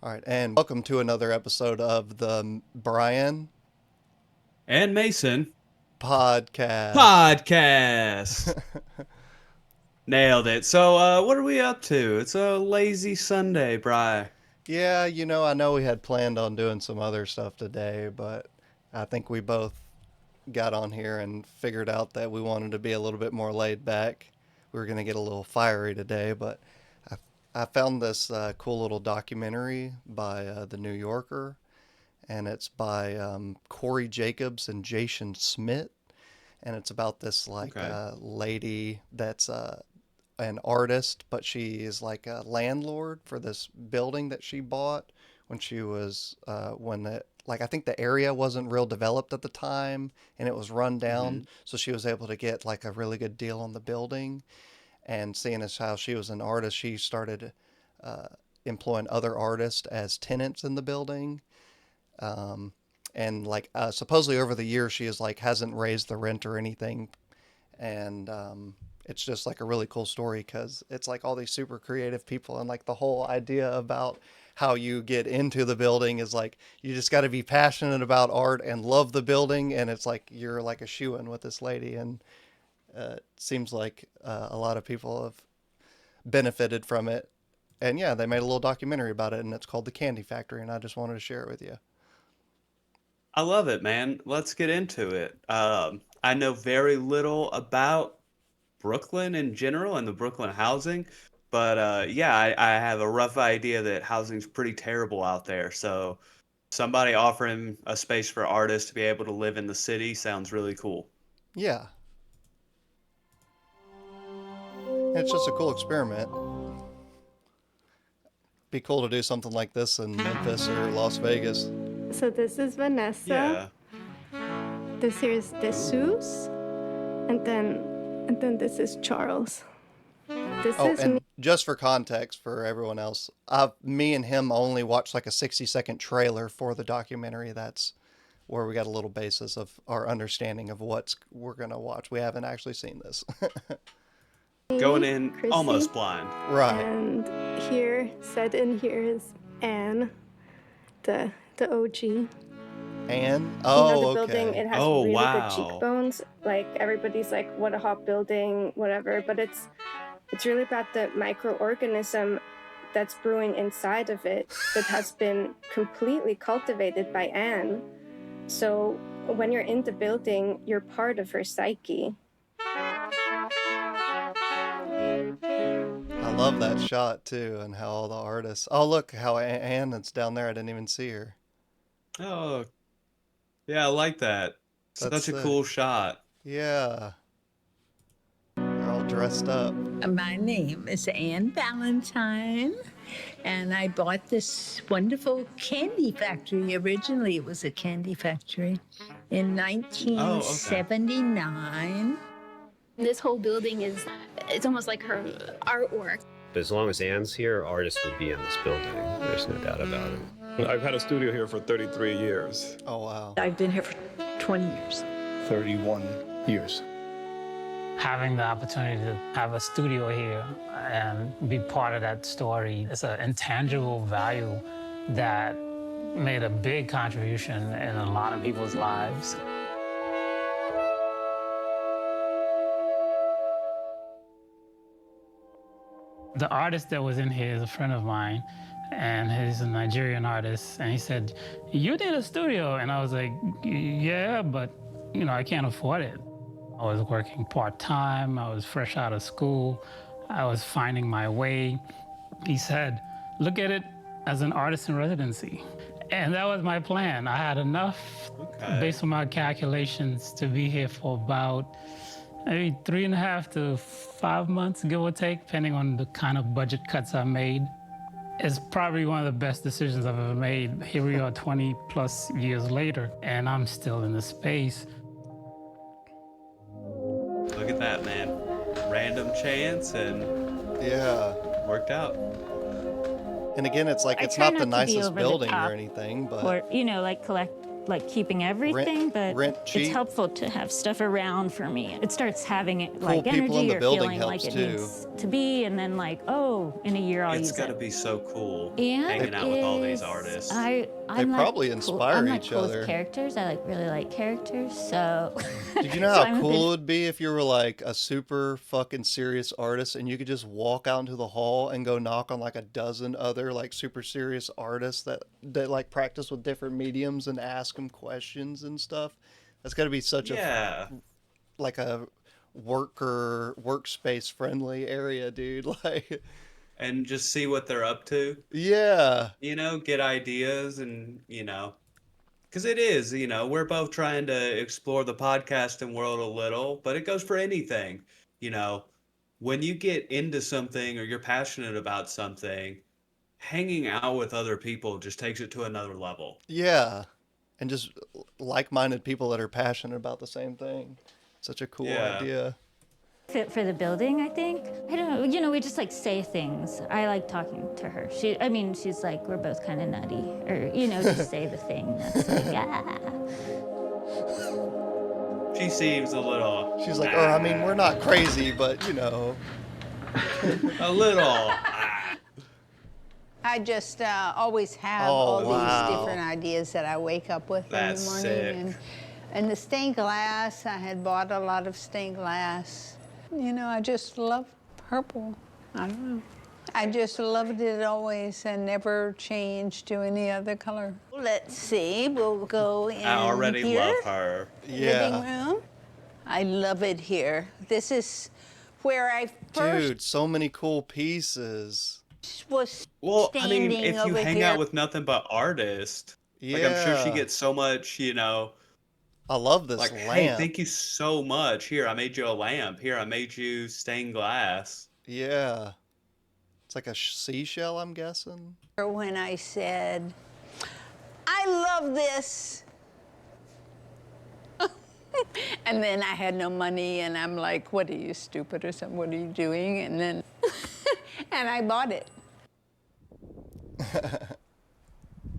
All right, and welcome to another episode of the Brian and Mason podcast. Nailed it. So, what are we up to? It's a lazy Sunday, Bri. Yeah, I know we had planned on doing some other stuff today, but I think we both got on here and figured out that we wanted to be a little bit more laid back. We were going to get a little fiery today, but I found this cool little documentary by The New Yorker, and it's by Corey Jacobs and Jason Smith, and it's about this lady that's an artist, but she is like a landlord for this building that she bought when she was when the I think the area wasn't real developed at the time and it was run down, so she was able to get like a really good deal on the building. And seeing as how she was an artist, she started employing other artists as tenants in the building. And supposedly over the years, she is hasn't raised the rent or anything. And it's just like a really cool story because it's like all these super creative people, and like the whole idea about how you get into the building is like you just got to be passionate about art and love the building, and it's like you're like a shoo-in with this lady. And it seems like a lot of people have benefited from it. And yeah, they made a little documentary about it, and it's called The Candy Factory, and I just wanted to share it with you. I love it, man. Let's get into it. I know very little about Brooklyn in general and the Brooklyn housing, but I have a rough idea that housing's pretty terrible out there. So somebody offering a space for artists to be able to live in the city sounds really cool. Yeah. It's just a cool experiment. Be cool to do something like this in Memphis or Las Vegas. So this is Vanessa. Yeah. This here is Jesus, and then this is Charles. This is and me. Just for context for everyone else, me and him only watched like a 60-second trailer for the documentary. That's where we got a little basis of our understanding of what we're gonna watch. We haven't actually seen this. Going in Chrissy, almost blind. Right. And here, set in here is Anne, the OG. And The building, it has really wow. good cheekbones. Like everybody's like, what a hot building, whatever. But it's really about the microorganism that's brewing inside of it that has been completely cultivated by Anne. So when you're in the building, you're part of her psyche. I love that shot too, and how all the artists. Oh, look how Anne is down there. I didn't even see her. Oh, yeah, I like that. That's Such a sick. cool shot. Yeah. They're all dressed up. My name is Anne Valentine, and I bought this wonderful candy factory. Originally, it was a candy factory in 1979. This whole building it's almost like her artwork. But as long as Anne's here, artists will be in this building. There's no doubt about it. I've had a studio here for 33 years. Oh, wow. I've been here for 20 years. 31 years. Having the opportunity to have a studio here and be part of that story is an intangible value that made a big contribution in a lot of people's lives. The artist that was in here is a friend of mine, and he's a Nigerian artist, and he said, "You need a studio?" And I was like, "Yeah, but, I can't afford it." I was working part-time, I was fresh out of school, I was finding my way. He said, "Look at it as an artist in residency." And that was my plan. I had enough, based on my calculations, to be here for about maybe 3.5 to 5 months, give or take, depending on the kind of budget cuts I made. It's probably one of the best decisions I've ever made. Here we are 20 plus years later, and I'm still in the space. Look at that, man. Random chance and Yeah. worked out. And again, it's like I it's try not the not to be nicest over the building top or anything, but or collect like keeping everything, but rent it's cheap. helpful to have stuff around for me. It starts having it Cool like people in energy the or building feeling like helps it too. needs to be, and then like, oh, in a year I'll It's use got to it. be so cool And hanging out with all these artists. They I'm probably like inspire I'm like each cool other. with characters. I like really like characters, so. Did you know So how I'm a cool big it would be if you were like a super fucking serious artist and you could just walk out into the hall and go knock on like a dozen other like super serious artists that like practice with different mediums and ask them questions and stuff? That's got to be such Yeah. like a workspace friendly area, dude. Like, And just see what they're up to, yeah, get ideas and, because it is, we're both trying to explore the podcasting world a little, but it goes for anything. You know, when you get into something or you're passionate about something, hanging out with other people just takes it to another level. yeah, and just like-minded people that are passionate about the same thing. Such a cool Yeah. idea. fit for the building, I think. I don't know, we just like say things. I like talking to her. She's like, we're both kind of nutty, or, just say the thing that's like, ah. She seems a little. She's like, or I mean, we're not crazy, but A little. I just always have Oh, all wow. these different ideas that I wake up with in That's the morning. sick. And the stained glass, I had bought a lot of stained glass. I just love purple. I don't know. I just loved it always and never changed to any other color. Let's see, we'll go in I already here. love her. Living Yeah. room. I love it here. This is where I first Dude, so many cool pieces. was Well, standing if you over hang here. out with nothing but artists, like I'm sure she Yeah. gets so much, I love this like, lamp. hey, thank you so much. Here, I made you a lamp. Here, I made you stained glass. Yeah. It's like a seashell, I'm guessing. When I said, I love this. And then I had no money, and I'm like, what are you, stupid or something? What are you doing? And then, and I bought it.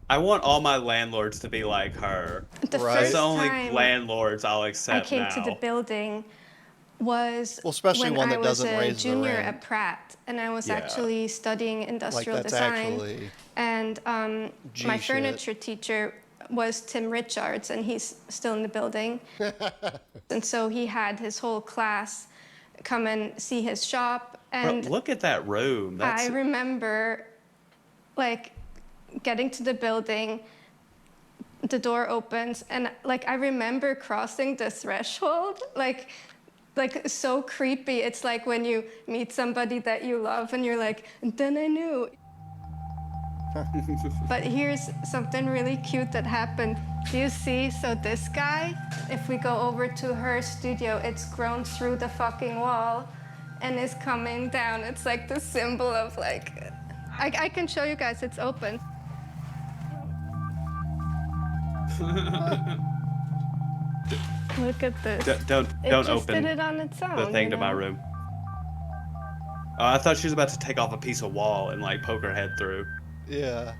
I want all my landlords to be like her. The Right. That's first the only time landlords I'll I accept came now. to the building was Well, especially when one I that was doesn't a raise the junior rent. at Pratt, and I was Yeah. actually studying Like industrial that's design. actually And G my shit. furniture teacher was Tim Richards, and he's still in the building. And so he had his whole class come and see his shop. Bro, And look at that room. That's I remember, like, getting to the building, the door opens, and like I remember crossing the threshold, like so creepy. It's like when you meet somebody that you love, and you're like, and then I knew. But here's something really cute that happened. Do you see? So this guy, if we go over to her studio, it's grown through the fucking wall and is coming down. It's like the symbol of like, I can show you guys, it's open. Look at this. don't It just open did it on its own. the thing you to my know? room. Oh, I thought she was about to take off a piece of wall and like poke her head through. Yeah.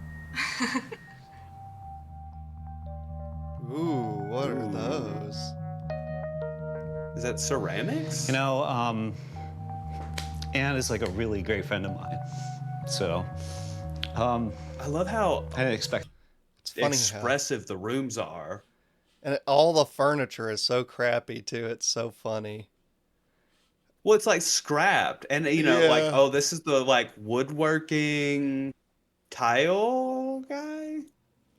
Ooh, what are those? Is that ceramics? Anne is like a really great friend of mine. So, I love how I didn't expect. It's funny expressive the rooms are. how, and all the furniture is so crappy too. It's so funny. Well, it's like scrapped, and like, Yeah. oh, this is the like woodworking tile guy.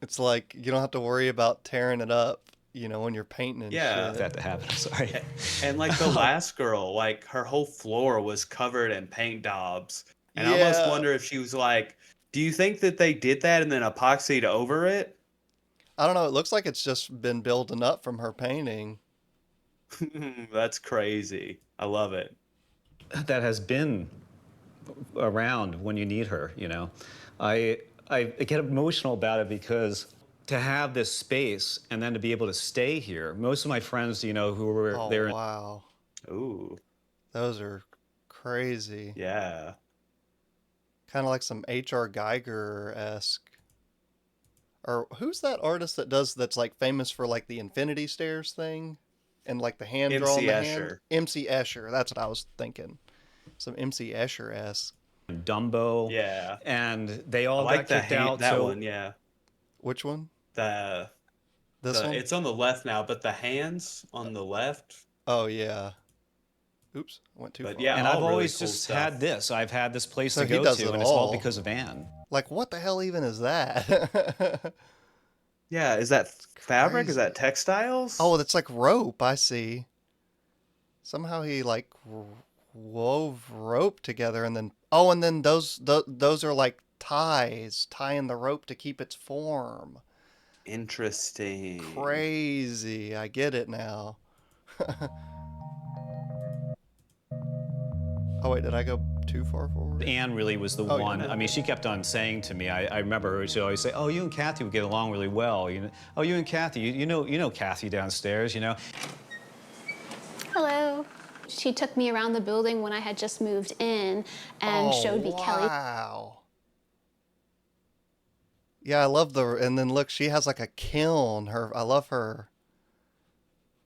It's like you don't have to worry about tearing it up, when you're painting and Yeah. shit. That to happen. I'm sorry. And like the last girl, like her whole floor was covered in paint daubs, and I almost Yeah. wonder if she was like, "Do you think that they did that and then epoxied over it?" I don't know. It looks like it's just been building up from her painting. That's crazy. I love it. That has been around when you need her. I get emotional about it because to have this space and then to be able to stay here. Most of my friends, who were Oh, there. wow. Ooh, Those are crazy. yeah. Kind of like some H.R. Geiger-esque. Or who's that artist that's like famous for like the infinity stairs thing? And like the hand draw on MC the hand? Escher. MC Escher. That's what I was thinking. Some MC Escher-esque. Dumbo. Yeah. And they all I like got kicked out. that So one, yeah. Which one? The This one? It's on the left now, but the hands on the left. Oh, yeah. Oops, I went too far. Yeah, and all I've really always cool just stuff. had this. I've had this place So to he go does to, it and it's all all. because of Anne. Like, what the hell even is that? Yeah, is that fabric? crazy. Is that textiles? Oh, that's like rope, I see. Somehow he like wove rope together and then and then those are like ties tying the rope to keep its form. Interesting. Crazy. I get it now. Oh wait, did I go too far forward? Anne really was the Oh, yeah, one. no. I mean, she kept on saying to me, I remember her, she'd always say, oh, you and Kathy would get along really well. Oh, you and Kathy, you know Kathy downstairs, you know. Hello. She took me around the building when I had just moved in and showed me Kelly. Wow. Yeah, I love and then look, she has like a kiln. I love her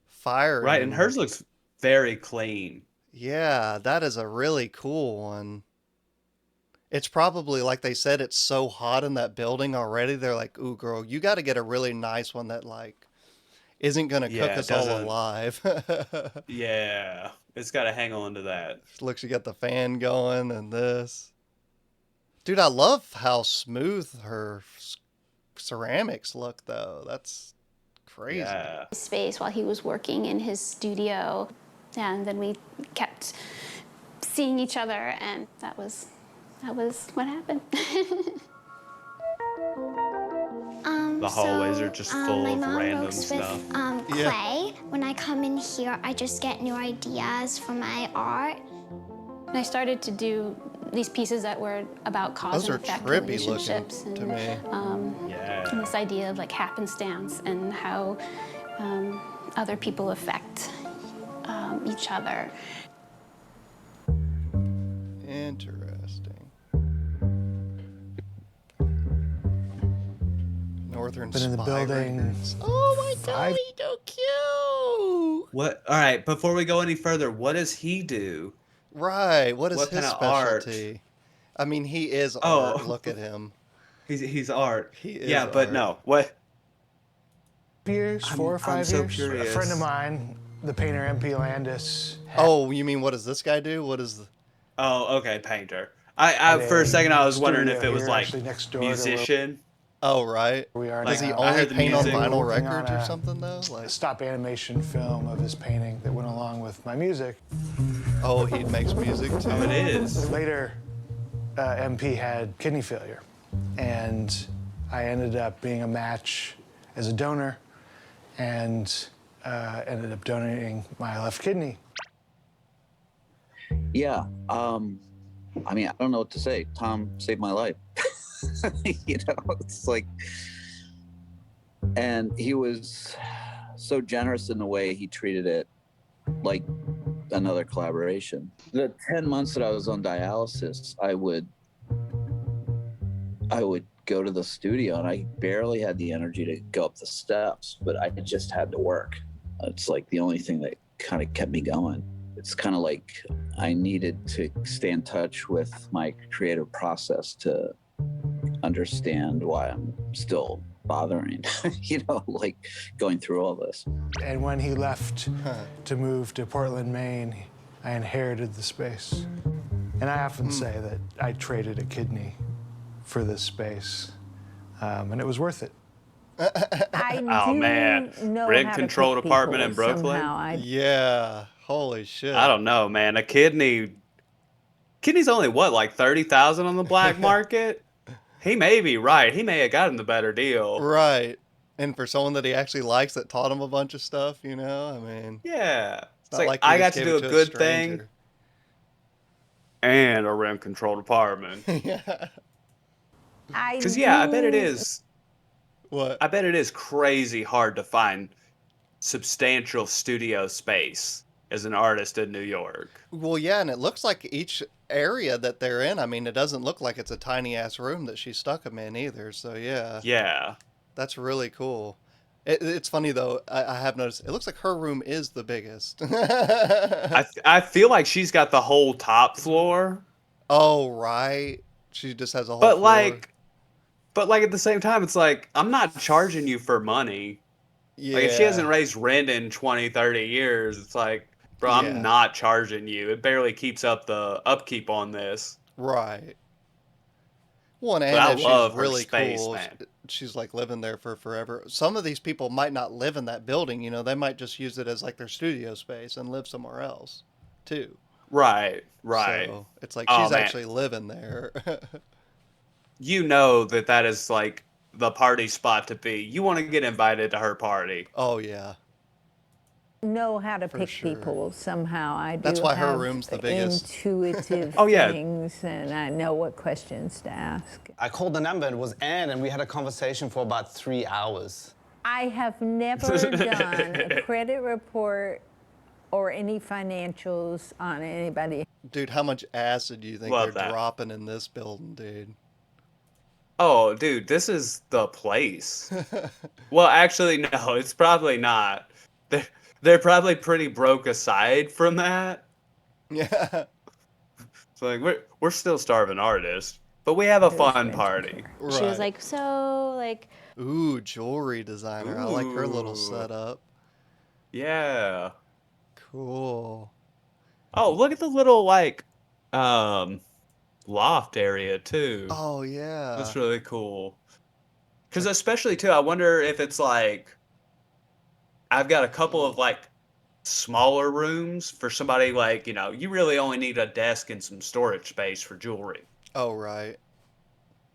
fire. Right, and hers looks very clean. Yeah, that is a really cool one. It's probably, like they said, it's so hot in that building already. They're like, ooh, girl, you got to get a really nice one that, like, isn't going to cook us all alive. Yeah, it's got to hang on to that. Look, she got the fan going and this. Dude, I love how smooth her ceramics look, though. That's crazy. Yeah. Space while he was working in his studio. And then we kept seeing each other, and that was what happened. The hallways are just full of random stuff. Clay. When I come in here, I just get new ideas for my art. And I started to do these pieces that were about cause and effect relationships, to me. And this idea of like happenstance and how other people affect each other. Interesting. Northern Been in the building. Records. Oh my god, he's so cute. What? All right, before we go any further, what does he do? Right, what is his kind of art? specialty? I mean, he is art. Look at him. He's art. He is yeah, but art. no. What? Years, 4 or 5 so years. curious. A friend of mine, the painter MP Landis. Oh, you mean what does this guy do? What is the... Oh, okay, painter. I for a second I was wondering if it was like next door musician. Oh, right. We are Does he now. only heard the paint on music. vinyl Working records on or a something, though? Like, stop animation film of his painting that went along with my music. oh, he makes music, too. Oh, it is. Later, MP had kidney failure, and I ended up being a match as a donor, and ended up donating my left kidney. Yeah, I mean, I don't know what to say. Tom saved my life. You know, it's like, and he was so generous in the way he treated it, like another collaboration. The 10 months that I was on dialysis, I would go to the studio, and I barely had the energy to go up the steps, but I just had to work. It's like the only thing that kind of kept me going. It's kind of like I needed to stay in touch with my creative process to understand why I'm still bothering, you know, like going through all this. And when he left to move to Portland, Maine, I inherited the space. And I often say that I traded a kidney for this space, and it was worth it. Oh man, rent-controlled apartment in Brooklyn. Yeah, holy shit. I don't know, man. A kidney's only what, like 30,000 on the black market. He may be right. He may have gotten the better deal. Right. And for someone that he actually likes that taught him a bunch of stuff, you know, I mean. Yeah. It's not like he I just got to gave do it a good stranger. thing and a rent-controlled apartment. Yeah. Because, yeah, I bet it is. What? I bet it is crazy hard to find substantial studio space as an artist in New York. Well, yeah, and it looks like each area that they're in, I mean, it doesn't look like it's a tiny-ass room that she stuck him in either, so yeah. Yeah. That's really cool. It's funny though. I have noticed it looks like her room is the biggest. I feel like she's got the whole top floor. Oh right, she just has a whole But floor. like at the same time, it's like I'm not charging you for money. Yeah. Like if she hasn't raised rent in 20, 30 years, it's like, bro, I'm Yeah. not charging you. It barely keeps up the upkeep on this. Right. Well, and But I if she's love her really space, cool, man. she's like living there for forever. Some of these people might not live in that building, you know, they might just use it as like their studio space and live somewhere else too. Right. So it's like Oh, she's man. actually living there. You know that is like the party spot to be. You want to get invited to her party. Oh yeah. Know how to For pick sure. people somehow. I do That's why her have room's the biggest. intuitive Oh, yeah. things, and I know what questions to ask. I called the number, it was Anne, and we had a conversation for about 3 hours. I have never done a credit report or any financials on anybody. Dude, how much acid do you think Love they're that. dropping in this building, dude? Oh, dude, this is the place. Well, actually, no, it's probably not. They're probably pretty broke aside from that. Yeah. It's like we're still starving artists, but we have a fun party. She was Right. like, so, like, Ooh, jewelry designer. I like her little Ooh. setup. Yeah. Cool. Oh, look at the little like loft area too. Oh yeah. That's really cool. Because especially too, I wonder if it's like I've got a couple of like smaller rooms for somebody like, you know, you really only need a desk and some storage space for jewelry, Oh right.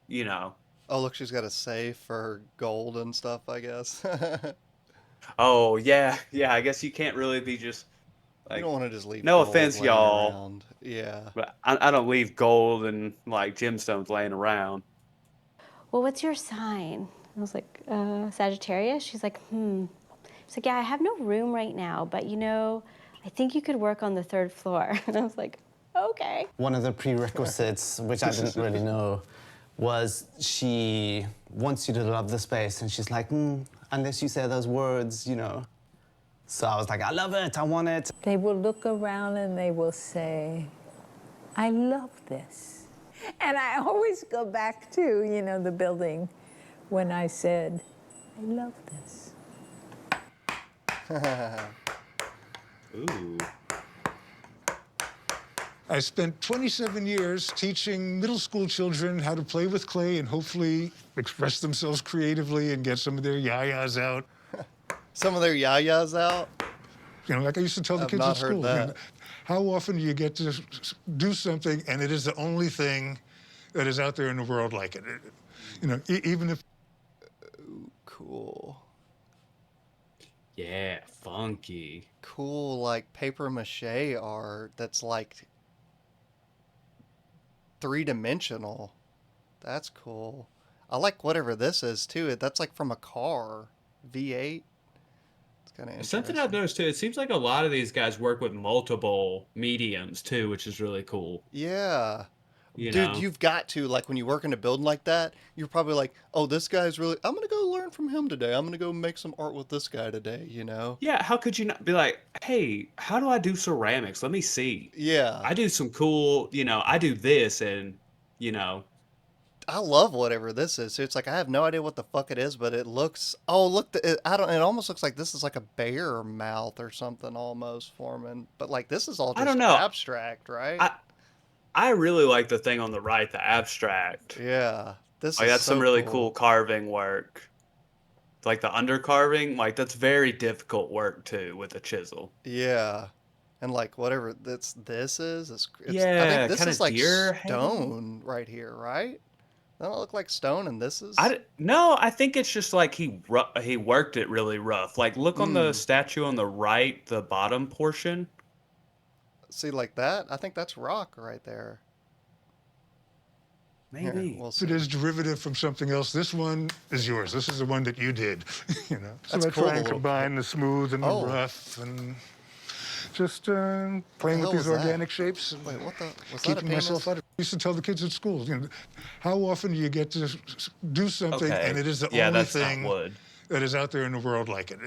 you know. Oh look, she's got a safe for her gold and stuff, I guess. Oh, yeah. Yeah, I guess you can't really be just You like don't want to just leave no gold offense, laying y'all, around. Yeah. but I don't leave gold and like gemstones laying around. well, what's your sign? I was like, Sagittarius. She's like, She's like, yeah, I have no room right now, but you know, I think you could work on the 3rd floor. And I was like, okay. One of the prerequisites, which I didn't really know, was she wants you to love the space, and she's like, unless you say those words, you know. So I was like, I love it, I want it. They will look around and they will say, I love this. And I always go back to, you know, the building when I said, I love this. Ooh. I spent 27 years teaching middle school children how to play with clay and hopefully express themselves creatively and get some of their yayas out. Some of their yayas out? You know, like I used to tell the I've kids not at heard school. that. How often do you get to do something and it is the only thing that is out there in the world like it? You know, even if... Cool. Yeah, funky. Cool, like paper mache art that's like 3-dimensional. That's cool. I like whatever this is too. That's like from a car. V8. It's kind of interesting. Something I've noticed too, it seems like a lot of these guys work with multiple mediums too, which is really cool. Yeah. You Dude, know? you've got to, like, when you work in a building like that, you're probably like, oh, this guy's really, I'm going to go learn from him today. I'm going to go make some art with this guy today, you know? Yeah, how could you not be like, hey, how do I do ceramics? Let me see. Yeah. I do some cool, you know, I do this and, you know. I love whatever this is. It's like, I have no idea what the fuck it is, but it looks, oh, look, it almost looks like this is like a bear mouth or something almost forming. But like, this is all I just don't know. abstract, right? I really like the thing on the right, the abstract. Yeah. This Like, is that's so some really cool carving work. Like the undercarving, like that's very difficult work too with a chisel. Yeah. And like whatever this is, it's I Yeah, think this kinda is like deer head. stone right here, right? Doesn't it look like stone and this is? No, I think it's just like he worked it really rough. Like look on the statue on the right, the bottom portion. See, like that? I think that's rock right there. Maybe. Here, we'll If see. it is derivative from something else, this one is yours. This is the one that you did, you know. So That's I cool, try the and little combine the smooth and the Oh. rough and just playing hell with these was that? organic shapes and Wait, what the? Was that a keeping penis? myself out of used to tell the kids at school, how often do you get to do something and it is the only that's thing not wood. that is out there in the world like it?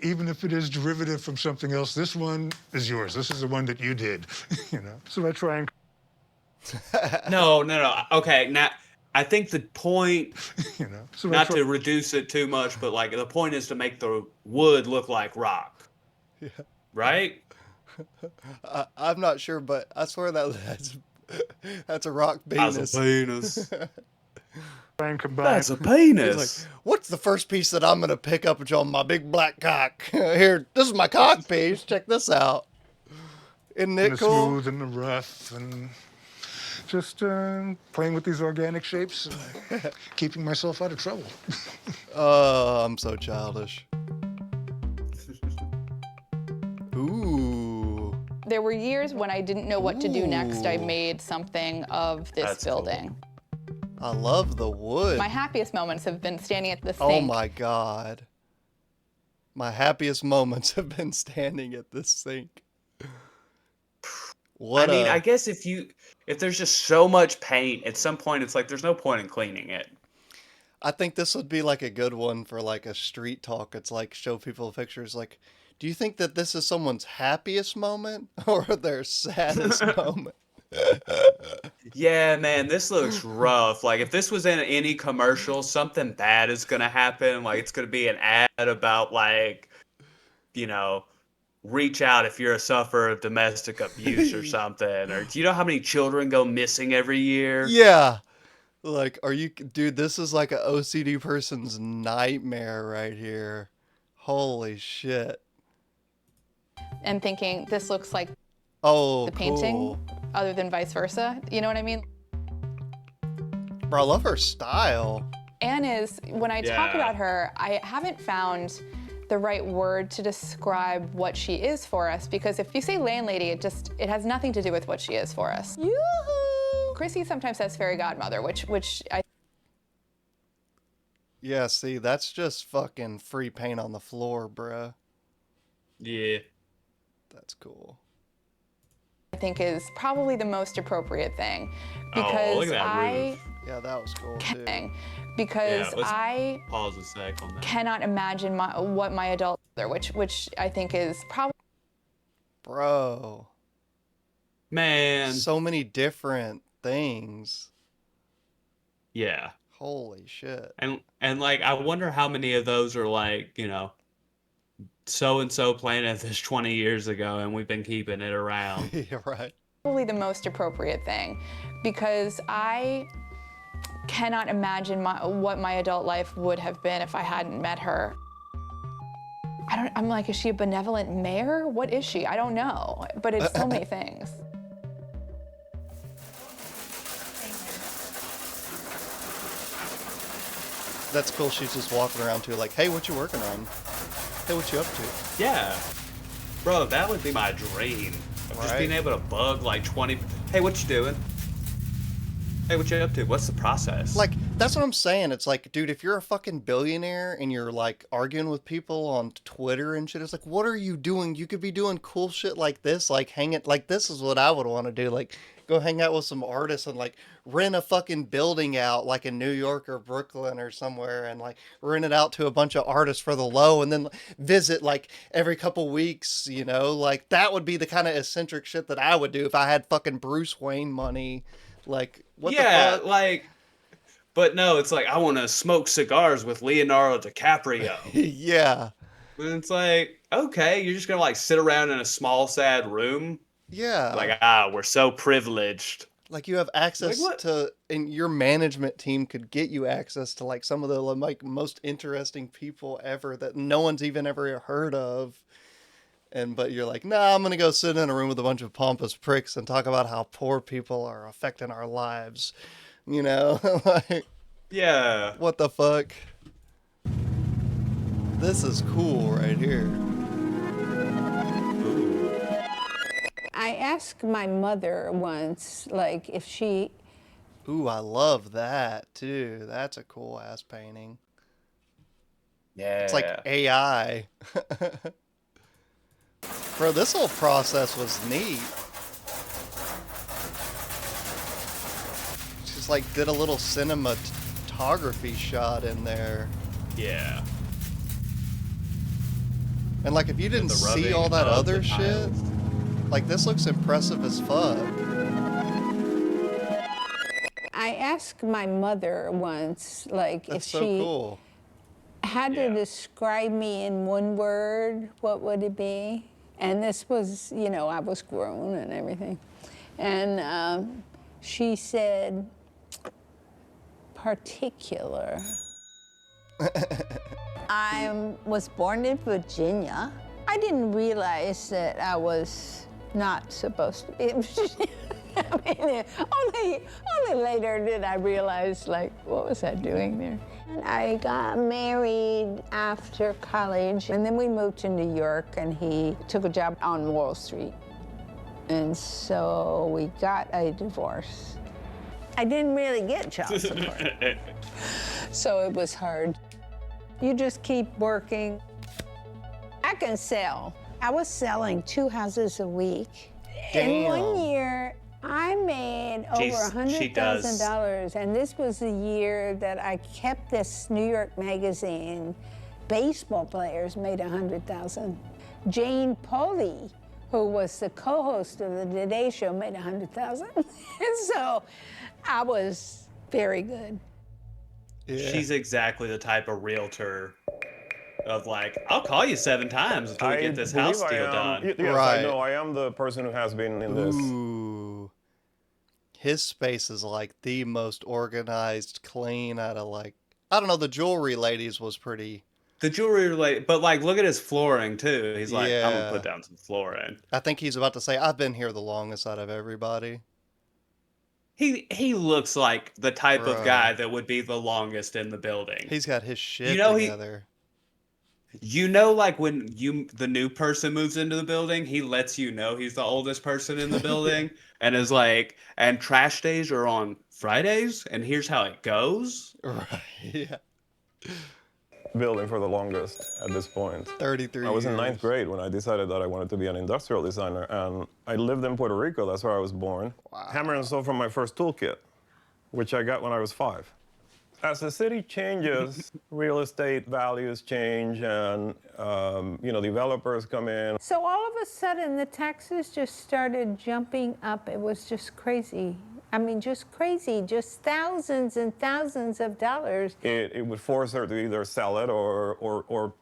Even if it is derivative from something else, this one is yours. This is the one that you did, So I try and... No. Okay, now I think the point, So not to reduce it too much, but like the point is to make the wood look like rock. Yeah. Right? I'm not sure, but I swear that's a rock penis. That's a penis. That's a penis. He's like, what's the first piece that I'm gonna pick up on my big black cock? Here, this is my cock piece. Check this out. Isn't it cool? Smooth and the rough and just playing with these organic shapes and keeping myself out of trouble. Oh, I'm so childish. Ooh. There were years when I didn't know what to do next. I made something of this building. Cool. I love the wood. My happiest moments have been standing at the sink. Oh my God. My happiest moments have been standing at this sink. I guess if there's just so much paint, at some point it's like there's no point in cleaning it. I think this would be like a good one for like a street talk. It's like show people pictures like, do you think that this is someone's happiest moment or their saddest moment? Yeah, man, this looks rough. Like if this was in any commercial, something bad is gonna happen. Like it's gonna be an ad about like, reach out if you're a sufferer of domestic abuse or something. Or do you know how many children go missing every year? Yeah. Like, dude, this is like an OCD person's nightmare right here. Holy shit. And thinking, this looks like the painting, cool. other than vice versa. You know what I mean? Bro, I love her style. Anne is, when I talk about her, I haven't found the right word to describe what she is for us, because if you say landlady, it has nothing to do with what she is for us. Yoo-hoo! Chrissy sometimes says fairy godmother, which I... Yeah, see, that's just fucking free paint on the floor, bruh. Yeah. That's cool. I think is probably the most appropriate thing, because look at that roof. Yeah, that was cool too. Because I pause a sec on that. cannot imagine what my adult mother, which I think is probably. Bro. Man. So many different things. Yeah. Holy shit. And like I wonder how many of those are like, so and so planted this 20 years ago and we've been keeping it around. Yeah, right. Probably the most appropriate thing, because I cannot imagine what my adult life would have been if I hadn't met her. I'm like, is she a benevolent mayor? What is she? I don't know, but it's so many things. That's cool. She's just walking around too, like, hey, what you working on? Hey, what you up to? Yeah. Bro, that would be my dream. Just being able to bug like 20. Hey, what you doing? Hey, what you up to? What's the process? Like, that's what I'm saying. It's like, dude, if you're a fucking billionaire and you're like arguing with people on Twitter and shit, it's like, what are you doing? You could be doing cool shit like this, like hanging, like this is what I would want to do. Like, go hang out with some artists and like rent a fucking building out like in New York or Brooklyn or somewhere and like rent it out to a bunch of artists for the low and then visit like every couple weeks, like that would be the kind of eccentric shit that I would do if I had fucking Bruce Wayne money. Like, what the fuck? Like, but no, it's like, I want to smoke cigars with Leonardo DiCaprio. Yeah. And it's like, okay, you're just going to like sit around in a small, sad room. Yeah. Like, we're so privileged. Like you have access to, and your management team could get you access to like some of the like most interesting people ever that no one's even ever heard of. But you're like, nah, I'm going to go sit in a room with a bunch of pompous pricks and talk about how poor people are affecting our lives. Like, yeah. What the fuck? This is cool right here. I asked my mother once, like, if she... Ooh, I love that, too. That's a cool ass painting. Yeah. It's like AI. Bro, this whole process was neat. just like did a little cinematography shot in there. Yeah. And like if you didn't the see rubbing all that of other the shit, tiles. like this looks impressive as fuck. I asked my mother once, like, That's if so she cool. had to describe me in one word, what would it be? And this was, you know, I was grown and everything. And she said, particular. I was born in Virginia. I didn't realize that I was not supposed to be. I mean, only later did I realize, like, what was I doing there? And I got married after college, and then we moved to New York, and he took a job on Wall Street. And so we got a divorce. I didn't really get child support, so it was hard. You just keep working. I can sell. I was selling 2 houses a week. In 1 year, I made over $100,000, and this was the year that I kept this New York magazine. Baseball players made $100,000. Jane Pauley, who was the co-host of the Today Show, made $100,000. And so I was very good. Yeah. She's exactly the type of realtor of like, I'll call you 7 times until we get this house deal done. Yes, Right. I know. I am the person who has been in this. Ooh. His space is like the most organized, clean out of like, I don't know, the jewelry ladies was pretty. The jewelry, but like, look at his flooring too. He's like, I'm gonna Yeah. put down some flooring. I think he's about to say, I've been here the longest out of everybody. He looks like the type of Bro. guy that would be the longest in the building. He's got his shit You know, together. You know, like when the new person moves into the building, he lets you know he's the oldest person in the building, and is like, and trash days are on Fridays, and here's how it goes. Right. Yeah. Building for the longest at this point. 33 I was in years. 9th grade when I decided that I wanted to be an industrial designer, and I lived in Puerto Rico. That's where I was born. Wow. Hammer and saw from my first toolkit, which I got when I was 5. As the city changes, real estate values change, and you know, developers come in. So all of a sudden, the taxes just started jumping up. It was just crazy. I mean, just crazy, just thousands and thousands of dollars. It would force her to either sell it or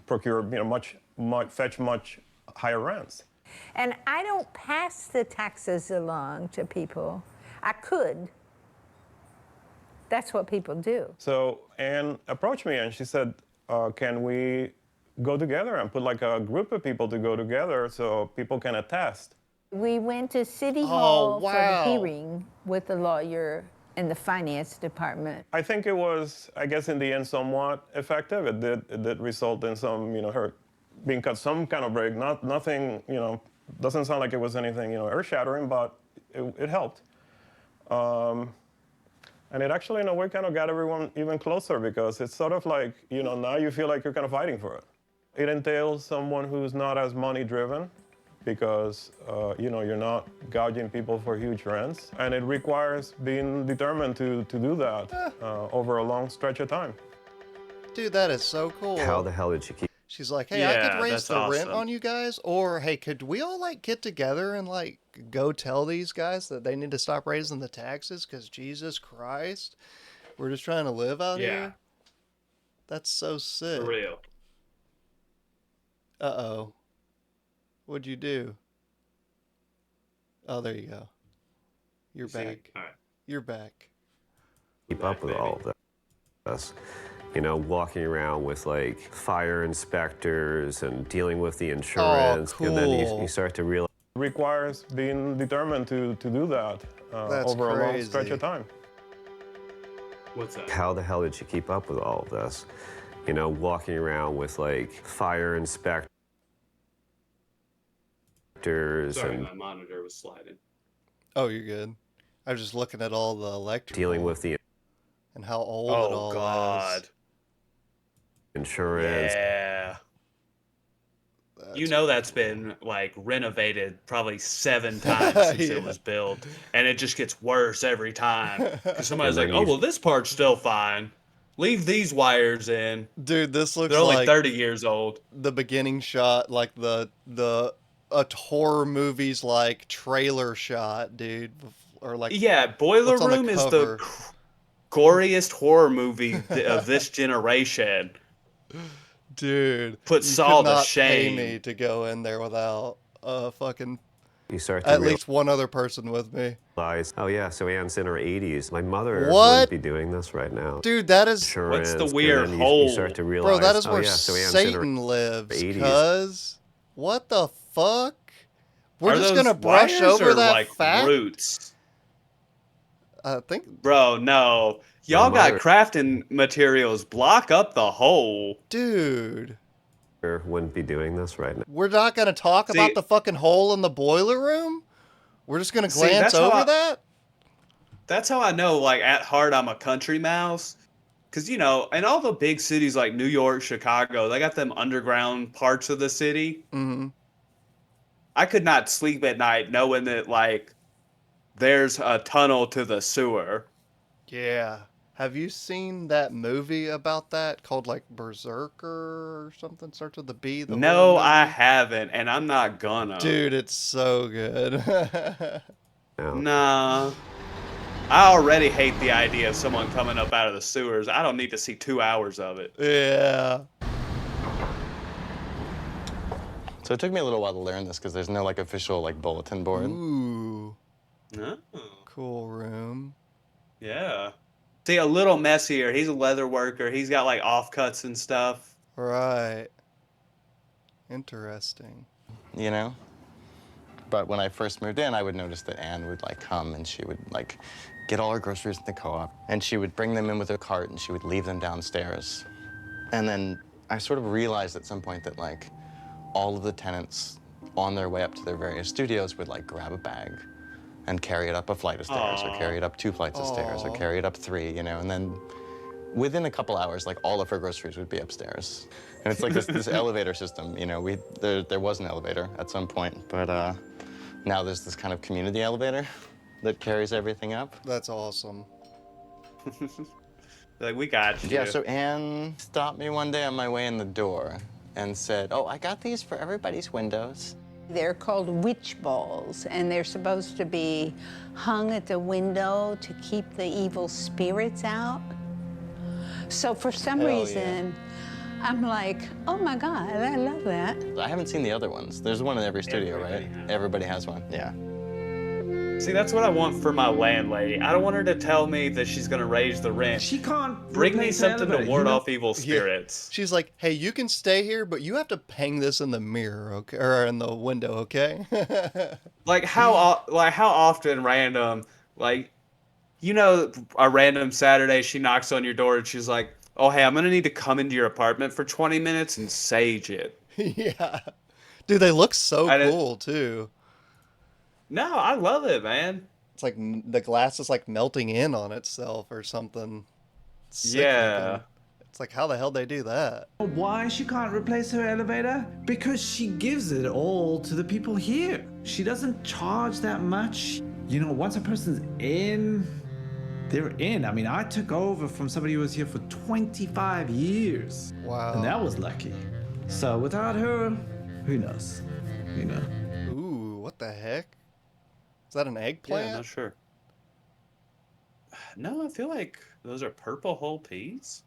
procure, you know, fetch much higher rents. And I don't pass the taxes along to people. I could. That's what people do. So Anne approached me and she said, can we go together and put like a group of people to go together so people can attest? We went to City Hall for the wow. hearing with the lawyer in the finance department. I think it was, I guess in the end, somewhat effective. It did result in some, you know, her being cut some kind of break. Nothing, you know, doesn't sound like it was anything, you know, earth-shattering, but it helped. And it actually, in a way, kind of got everyone even closer because it's sort of like, you know, now you feel like you're kind of fighting for it. It entails someone who's not as money-driven because, you know, you're not gouging people for huge rents. And it requires being determined to do that over a long stretch of time. Dude, that is so cool. How the hell did she keep? She's like, hey, I could raise the rent on you guys, or hey, could we all like get together and like go tell these guys that they need to stop raising the taxes because Jesus Christ, we're just trying to live out here. That's so sick. For real. Uh-oh. What'd you do? Oh, there you go. You're back. All right. You're back. Keep up with all of this. You know, walking around with like fire inspectors and dealing with the insurance. cool. And then you start to realize. It requires being determined to do that over a long stretch of time. What's that? How the hell did you keep up with all of this? You know, walking around with like fire inspectors. Sorry, and my monitor was sliding. Oh, you're good. I was just looking at all the electrical. dealing with the and how old it all is. insurance. Yeah. You know that's been like renovated probably 7 times since Yeah. it was built, and it just gets worse every time. Because somebody's And like, then "Oh you- well, this part's still fine. Leave these wires in." Dude, this looks They're only like 30 years old. the beginning shot, like the a horror movie's like trailer shot, dude, or like Yeah, Boiler what's on the Room is cover. the goriest horror movie of this generation. Dude, Put you Saul could to not pay shame. me to go in there without fucking You start to at least one other person with me. realize, oh yeah, so Anne's in her 80s. My mother What? wouldn't be doing this right now. Dude, that is Insurance, What's the and weird then hole? You start to realize, bro, that is oh where yeah, so Anne's in her Satan lives. 80s. Cuz what the fuck? We're Are just those gonna brush wires over or, that like, fact. roots? I think, Bro, no. Y'all got mother- crafting materials. Block up the hole. dude, Wouldn't be doing this right now. we're not gonna talk See- about the fucking hole in the boiler room. We're just gonna See, glance that's how over I- that. That's how I know, like, at heart, I'm a country mouse. Because, you know, in all the big cities like New York, Chicago, they got them underground parts of the city. Mm-hmm. I could not sleep at night knowing that, like, there's a tunnel to the sewer. Yeah. Have you seen that movie about that called like Berserker or something? Starts with the B. The No, horror I movie? haven't, and I'm not gonna. Dude, it's so good. Nah. I already hate the idea of someone coming up out of the sewers. I don't need to see 2 hours of it. Yeah. So it took me a little while to learn this because there's no like official like bulletin board. Ooh. No. Cool room. Yeah. See, a little messier. He's a leather worker. He's got like offcuts and stuff. Right. Interesting. You know? But when I first moved in, I would notice that Anne would like come and she would like get all her groceries at the co-op and she would bring them in with her cart and she would leave them downstairs. And then I sort of realized at some point that like all of the tenants on their way up to their various studios would like grab a bag and carry it up a flight of stairs or carry it up 2 flights of stairs or carry it up 3, you know, and then within a couple hours, like all of her groceries would be upstairs. And it's like this elevator system, you know, there was an elevator at some point, but now there's this kind of community elevator that carries everything up. That's awesome. Like, we got you. Yeah, so Anne stopped me one day on my way in the door and said, oh, I got these for everybody's windows. They're called witch balls, and they're supposed to be hung at the window to keep the evil spirits out. So for some Hell yeah. reason, I'm like, oh my God, I love that. I haven't seen the other ones. There's one in every studio, right? Everybody has one, yeah. See, that's what I want for my landlady. I don't want her to tell me that she's gonna raise the rent. She can't Bring me replace the something to elevator, ward you know? off evil spirits. She's like, hey, you can stay here, but you have to hang this in the mirror, okay, or in the window, okay? Like how often random, like, you know, a random Saturday she knocks on your door and she's like, oh hey, I'm gonna need to come into your apartment for 20 minutes and sage it. Yeah. Dude, they look so cool too. No, I love it, man. It's like the glass is like melting in on itself or something. Sick Yeah. looking. It's like, how the hell they do that? Why she can't replace her elevator? Because she gives it all to the people here. She doesn't charge that much. You know, once a person's in, they're in. I mean, I took over from somebody who was here for 25 years. Wow. And that was lucky. So without her, who knows? You know. Ooh, what the heck? Is that an eggplant? Yeah, not sure. No, I feel like those are purple whole peas.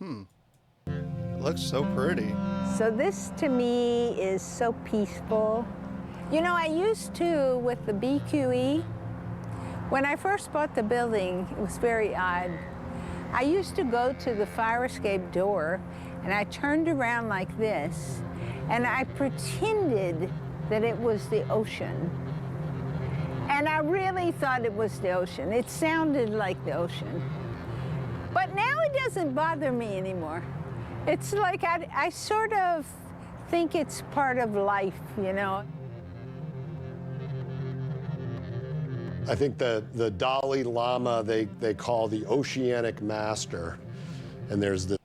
It looks so pretty. So this to me is so peaceful. You know, I used to with the BQE. When I first bought the building, it was very odd. I used to go to the fire escape door and I turned around like this and I pretended that it was the ocean. And I really thought it was the ocean. It sounded like the ocean. But now it doesn't bother me anymore. It's like I sort of think it's part of life, you know? I think the Dalai Lama they call the oceanic master, and there's the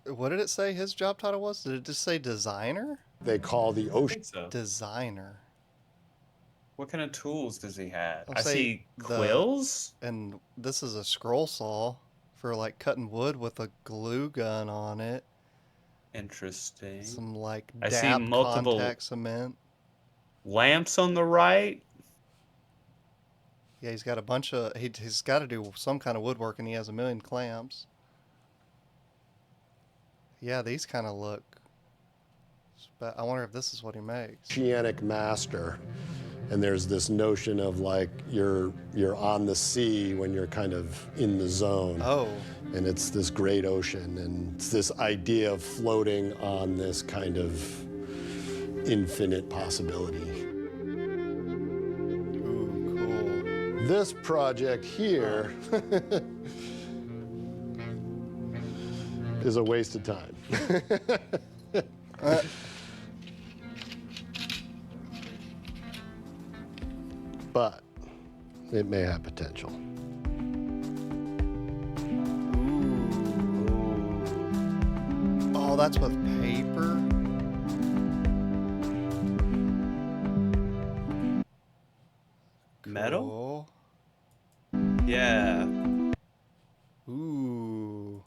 What did it say his job title was? Did it just say designer? They call the I ocean. think so. Designer. What kind of tools does he have? I'll I say see the- quills. And this is a scroll saw for like cutting wood with a glue gun on it. Interesting. Some like I see DAP multiple contact cement. lamps on the right. Yeah, he's got a bunch of. He's got to do some kind of woodworking. He has a million clamps. Yeah, these kind of look. But I wonder if this is what he makes. Oceanic master, and there's this notion of like you're on the sea when you're kind of in the zone. Oh. And it's this great ocean, and it's this idea of floating on this kind of infinite possibility. Ooh, cool. This project here is a waste of time. But it may have potential. Oh, that's with paper? Metal? Cool. Yeah. Ooh.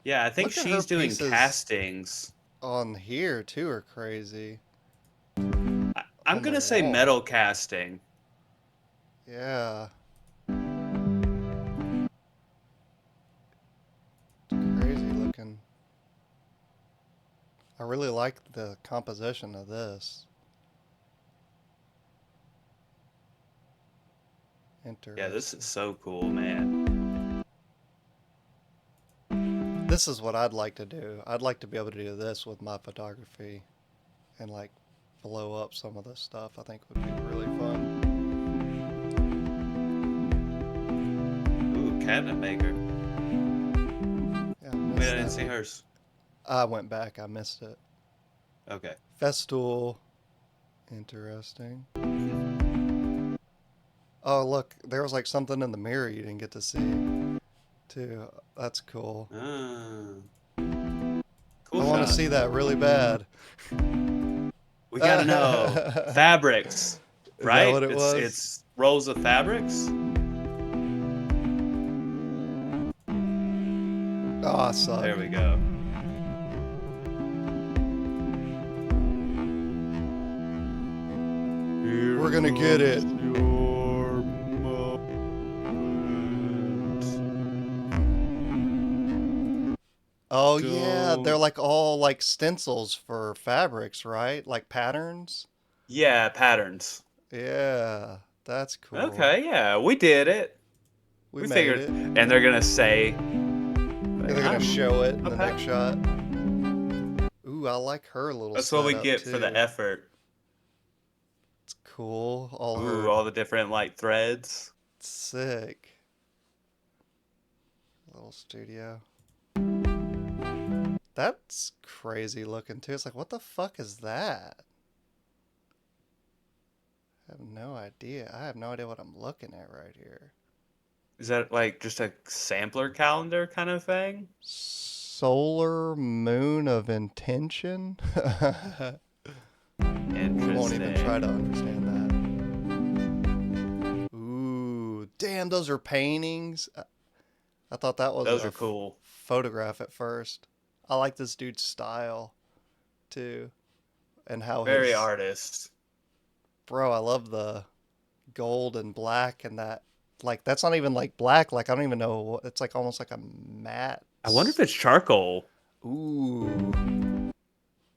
Yeah, I think Look at her she's doing pieces castings. On here, too, are crazy. I'm gonna say wall. metal casting. Yeah. Crazy looking. I really like the composition of this. Yeah, this is so cool, man. This is what I'd like to do. I'd like to be able to do this with my photography and like blow up some of this stuff. I think would be really fun. Ooh, cabinet maker. Yeah, Wait, I didn't see hers. I went back. I missed it. Okay. Festool. Interesting. Oh, look. There was like something in the mirror you didn't get to see, too. That's cool. Cool I want to shot. see that really bad. We gotta know fabrics, right? Is that what it was? It's rolls of fabrics. Oh, I suck. There we go. We're gonna get it. Oh yeah, they're like all like stencils for fabrics, right? Like patterns. Yeah, patterns. Yeah, that's cool. Okay, yeah, we did it. We We made figured, it. and they're gonna say. They're gonna show it in the okay. next shot. Ooh, I like her little. That's what we setup, get for the too. effort. It's cool. All Ooh, her all the different like threads. sick. Little studio. That's crazy looking too. It's like, what the fuck is that? I have no idea. I have no idea what I'm looking at right here. Is that like just a sampler calendar kind of thing? Solar moon of intention? We won't even try to understand that. Ooh, damn, those are paintings. I thought that was Those a are cool. photograph at first. I like this dude's style too, and how Very his, artist. Bro, I love the gold and black and that. Like that's not even like black. Like I don't even know. It's like almost like a matte. I wonder if it's charcoal. Ooh.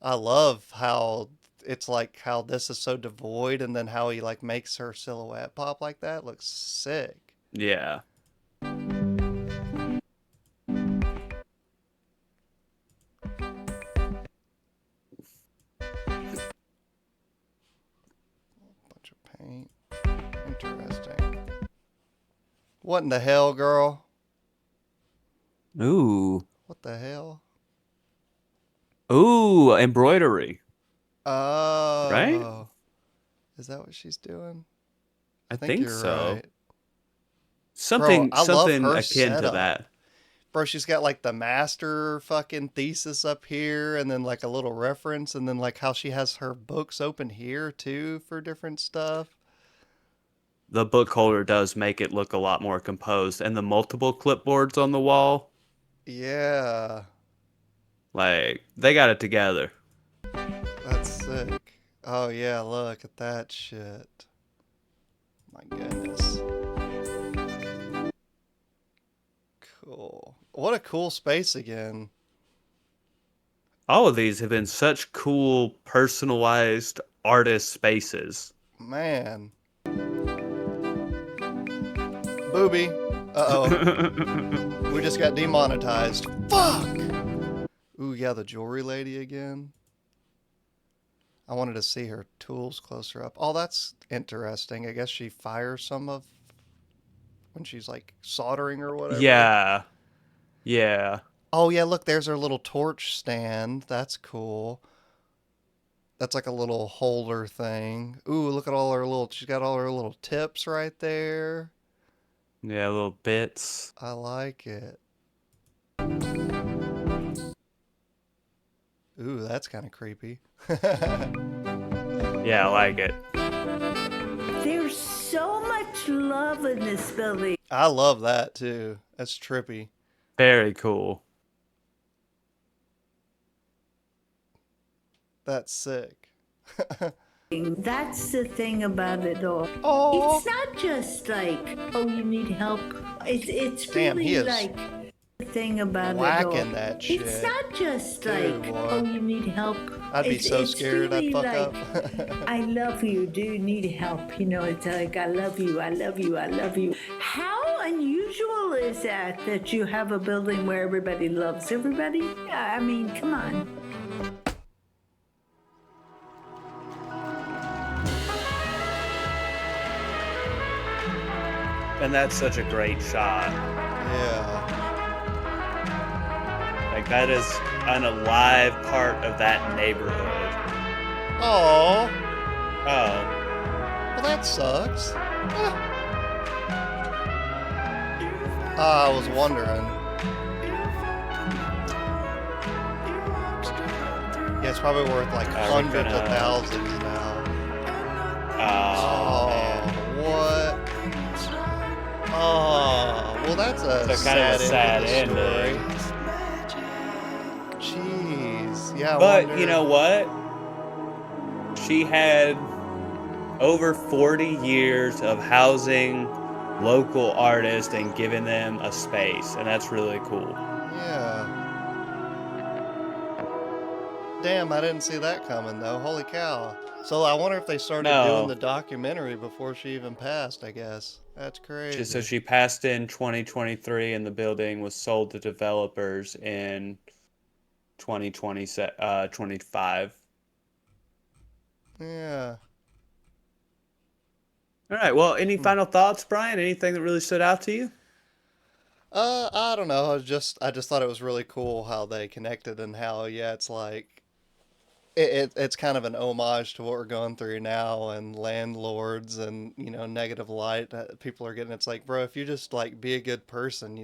I love how it's like how this is so devoid, and then how he like makes her silhouette pop like that. Looks sick. Yeah. Bunch of paint. Interesting. What in the hell, girl? Ooh. What the hell? Ooh, embroidery. Oh. Right? Is that what she's doing? I think you're so. right. Something Bro, I love something her akin to setup. that. Bro, she's got like the master fucking thesis up here, and then like a little reference, and then like how she has her books open here too for different stuff. The book holder does make it look a lot more composed, and the multiple clipboards on the wall, Yeah, like, they got it together. that's sick. Oh yeah, look at that shit. My goodness. Cool. What a cool space again. All of these have been such cool, personalized artist spaces. Man. Booby. Uh-oh. We just got demonetized. Fuck! Ooh, yeah, the jewelry lady again. I wanted to see her tools closer up. Oh, that's interesting. I guess she fires some of when she's like soldering or whatever. Yeah. Yeah. Oh, yeah, look, there's her little torch stand. That's cool. That's like a little holder thing. Ooh, look at all her little, she's got all her little tips right there. Yeah, little bits. I like it. Ooh, that's kind of creepy. Yeah, I like it. There's so much love in this building. I love that too. That's trippy. Very cool. That's sick. That's the thing about it all. Oh. It's not just like, oh, you need help. It's Damn, really he is like the thing about it all. whacking that shit. It's not just Dude, like, boy. oh, you need help. I'd be so It's scared really I'd fuck like, up. I love you. Do you need help? You know, it's like, I love you. I love you. I love you. How unusual is that you have a building where everybody loves everybody? I mean, come on. And that's such a great shot. Yeah. Like, that is an alive part of that neighborhood. Oh. Oh. Well, that sucks. I was wondering. Yeah, it's probably worth like hundreds of thousands now. Oh, what? Oh, well, that's a So kind of a sad end to the ending. story. Jeez. Yeah, I But wonder- you know what? She had over 40 years of housing local artists and giving them a space, and that's really cool. Yeah. Damn, I didn't see that coming though. Holy cow. So I wonder if they started No. doing the documentary before she even passed, I guess. That's crazy. So she passed in 2023, and the building was sold to developers in 2025. Yeah. All right. Well, any final thoughts, Brian? Anything that really stood out to you? I don't know. I just thought it was really cool how they connected and how, yeah, it's like it's kind of an homage to what we're going through now and landlords and, you know, negative light that people are getting. It's like, bro, if you just like be a good person,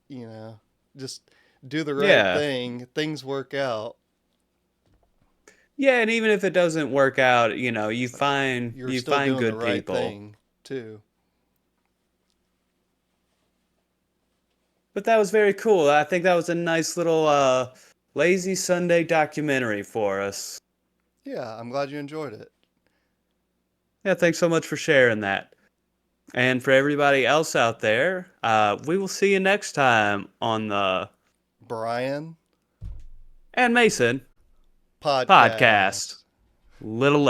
you know, just do the right Yeah. thing, things work out. Yeah, and even if it doesn't work out, you know, you You're find still doing good the right people. thing too. But that was very cool. I think that was a nice little lazy Sunday documentary for us. Yeah, I'm glad you enjoyed it. Yeah, thanks so much for sharing that. And for everybody else out there, we will see you next time on the Brian and Mason podcast. Little